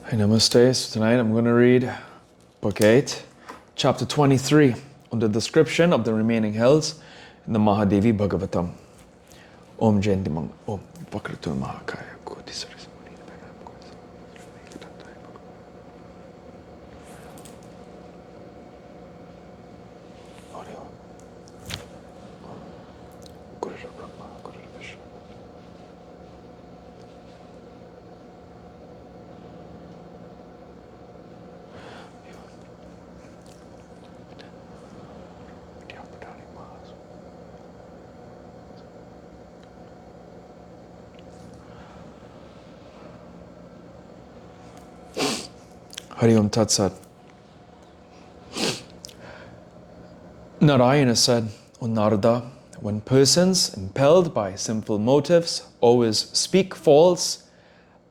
Hi, Namaste. So tonight I'm going to read Book 8, Chapter 23, on the description of the remaining hills in the Maha Devi Bhagavatam. Om Jayanti Mang Om Vakratur Mahakaya Koti Saris. Hari Om Tat Sat. Narayana said, O Narada, when persons impelled by sinful motives always speak false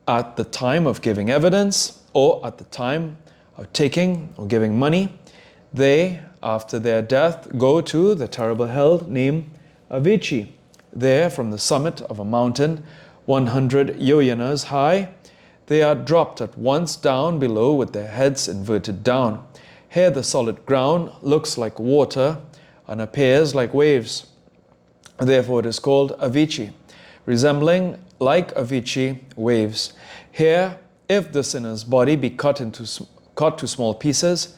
at the time of giving evidence or at the time of taking or giving money, they, after their death, go to the terrible hell named Avici. There, from the summit of a mountain 100 yojanas high, they are dropped at once down below with their heads inverted down. Here the solid ground looks like water and appears like waves. Therefore it is called Avici, resembling like Avici waves. Here, if the sinner's body be cut to small pieces,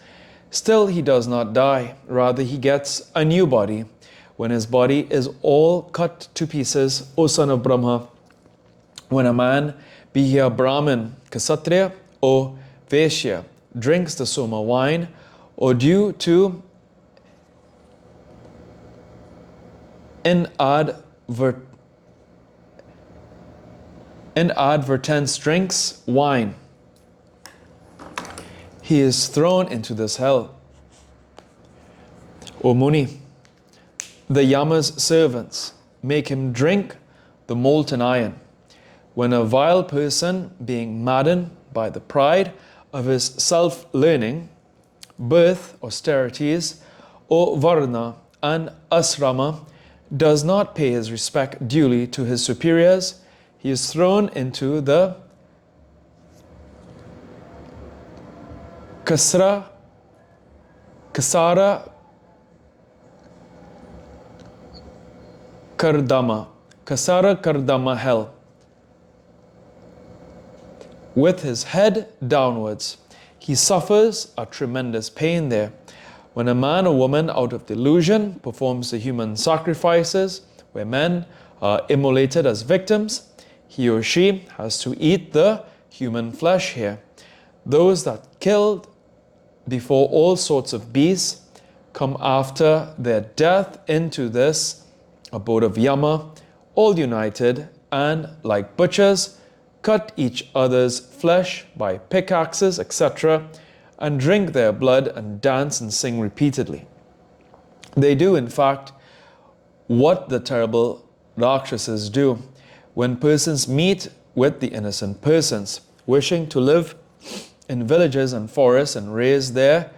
still he does not die. Rather he gets a new body. When his body is all cut to pieces, O son of Brahma, when a man, be he a Brahmin, Kshatriya, or Vaishya, drinks the Soma wine, or due to inadvertence drinks wine, he is thrown into this hell. O Muni, the Yama's servants make him drink the molten iron. When a vile person, being maddened by the pride of his self-learning, birth, austerities, or varna and asrama, does not pay his respect duly to his superiors, he is thrown into the Kasara Kardama hell, with his head downwards. He suffers a tremendous pain there. When a man or woman out of delusion performs the human sacrifices, where men are immolated as victims, he or she has to eat the human flesh here. Those that killed before all sorts of beasts come after their death into this abode of Yama, all united, and like butchers, cut each other's flesh by pickaxes, etc., and drink their blood and dance and sing repeatedly. They do, in fact, what the terrible Rakshasas do when persons meet with the innocent persons, wishing to live in villages and forests and raise their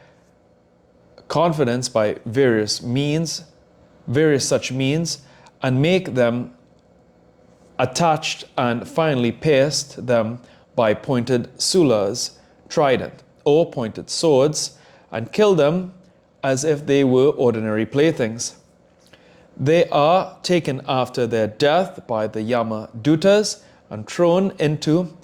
confidence by various such means, and make them attached and finally pierced them by pointed sulas, trident, or pointed swords, and kill them as if they were ordinary playthings. They are taken after their death by the Yama Dutas and thrown into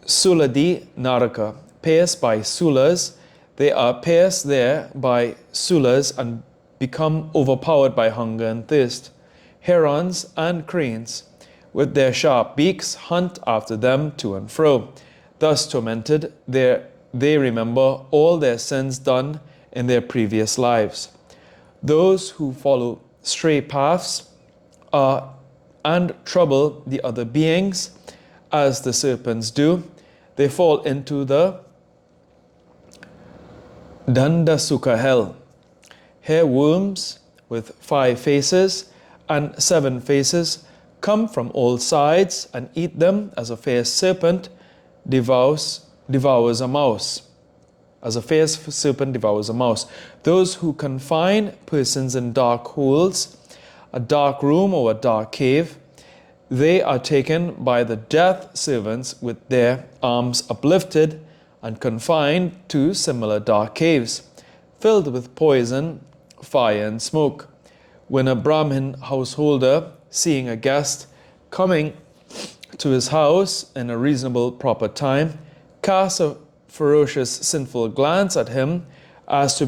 Suladi Naraka. Pierced by sulas, they are pierced there by sulas and become overpowered by hunger and thirst. Herons and cranes, with their sharp beaks, hunt after them to and fro. Thus tormented, they remember all their sins done in their previous lives. Those who follow stray paths and trouble the other beings, as the serpents do, they fall into the Dandasukha hell. Here worms with 5 faces and 7 faces come from all sides and eat them as a fierce serpent devours a mouse. As a fierce serpent devours a mouse. Those who confine persons in dark holes, a dark room or a dark cave, they are taken by the death servants with their arms uplifted and confined to similar dark caves, filled with poison, fire, and smoke. When a Brahmin householder, seeing a guest coming to his house in a reasonable proper time, casts a ferocious sinful glance at him as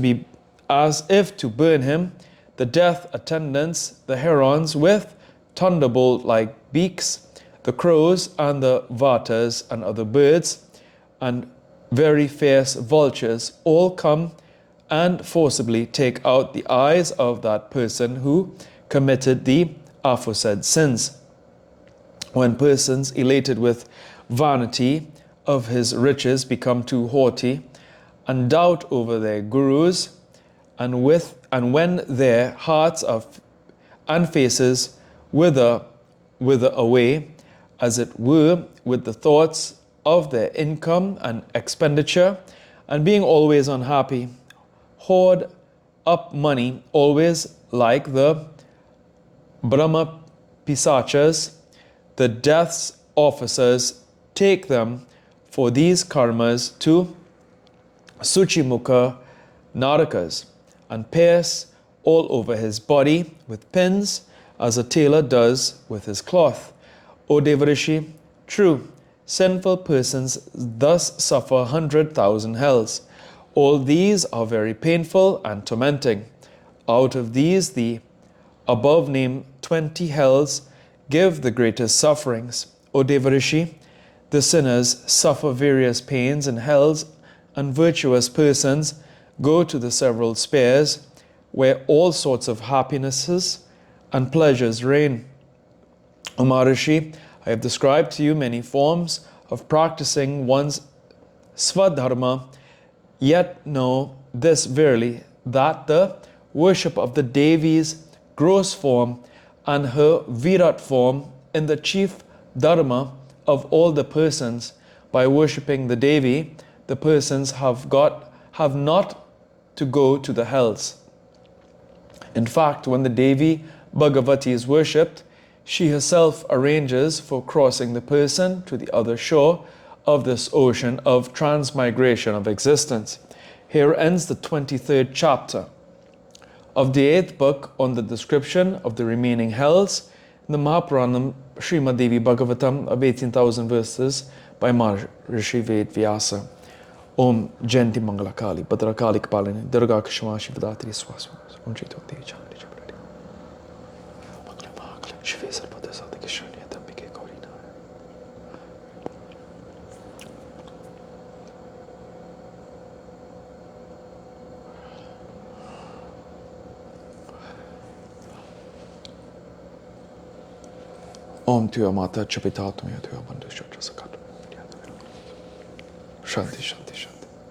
if to burn him, the death attendants, the herons with thunderbolt-like beaks, the crows and the vatas and other birds, and very fierce vultures all come and forcibly take out the eyes of that person who committed the aforesaid sins. When persons elated with vanity of his riches become too haughty and doubt over their gurus, and when their hearts and faces wither away, as it were, with the thoughts of their income and expenditure, and being always unhappy, hoard up money always like the Brahma Pisachas, the death's officers take them for these karmas to Suchimukha Narakas and pierce all over his body with pins as a tailor does with his cloth. O Devarishi, true, sinful persons thus suffer 100,000 hells. All these are very painful and tormenting. Out of these, the above named 20 hells give the greatest sufferings. O Devarishi, the sinners suffer various pains in hells, and virtuous persons go to the several spheres where all sorts of happinesses and pleasures reign. O Maharishi, I have described to you many forms of practicing one's Swadharma, yet know this verily, that the worship of the Devi's gross form and her Virat form in the chief Dharma of all the persons, by worshipping the Devi, the persons have not to go to the hells. In fact, when the Devi Bhagavati is worshipped, she herself arranges for crossing the person to the other shore of this ocean of transmigration of existence. Here ends the 23rd chapter of the 8th book on the description of the remaining hells in the Mahapuranam Srimad Devi Bhagavatam of 18,000 verses by Maharishi Ved Vyasa. Om Jayanti Mangala Kali, Bhadra Kali Kapalini, Durga Kshama Shivdatri Swaswa, Om Chito Devi Chandri Chabradi. Makla Makla, Shive Sarpada Sada Kishani, Tambike Kaurina. Om Tuya Mata Chapitatum Yatuya Bandhu Shatra Sakat. Shanti, Shanti, Shanti.